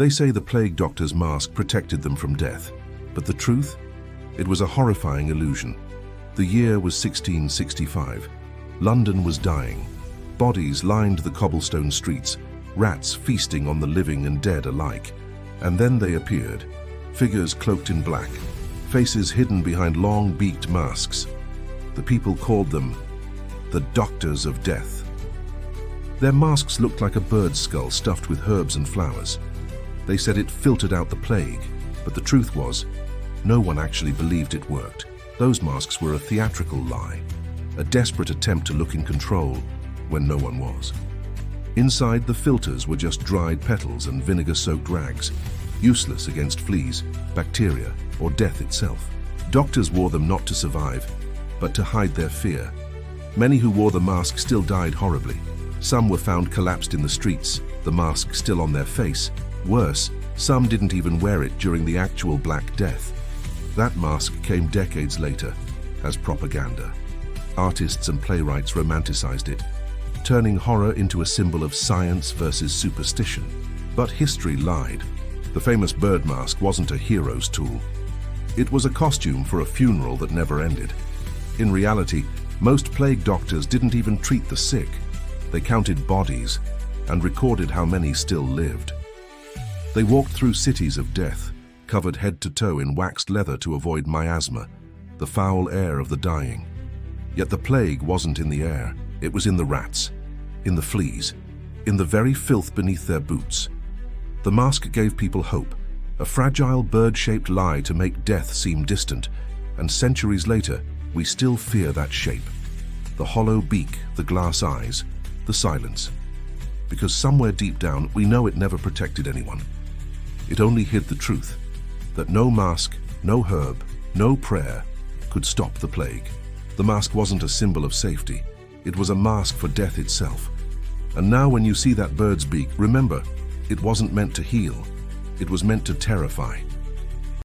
They say the plague doctor's mask protected them from death, but the truth? It was a horrifying illusion. The year was 1665. London was dying. Bodies lined the cobblestone streets, rats feasting on the living and dead alike. And then they appeared, figures cloaked in black, faces hidden behind long beaked masks. The people called them the Doctors of Death. Their masks looked like a bird's skull stuffed with herbs and flowers. They said it filtered out the plague, but the truth was, no one actually believed it worked. Those masks were a theatrical lie, a desperate attempt to look in control when no one was. Inside, the filters were just dried petals and vinegar-soaked rags, useless against fleas, bacteria, or death itself. Doctors wore them not to survive, but to hide their fear. Many who wore the mask still died horribly. Some were found collapsed in the streets, the mask still on their face. Worse, some didn't even wear it during the actual Black Death. That mask came decades later as propaganda. Artists and playwrights romanticized it, turning horror into a symbol of science versus superstition. But history lied. The famous bird mask wasn't a hero's tool. It was a costume for a funeral that never ended. In reality, most plague doctors didn't even treat the sick. They counted bodies and recorded how many still lived. They walked through cities of death, covered head to toe in waxed leather to avoid miasma, the foul air of the dying. Yet the plague wasn't in the air, it was in the rats, in the fleas, in the very filth beneath their boots. The mask gave people hope, a fragile bird-shaped lie to make death seem distant, and centuries later, we still fear that shape. The hollow beak, the glass eyes, the silence. Because somewhere deep down, we know it never protected anyone. It only hid the truth, that no mask, no herb, no prayer could stop the plague. The mask wasn't a symbol of safety. It was a mask for death itself. And now when you see that bird's beak, remember, it wasn't meant to heal. It was meant to terrify.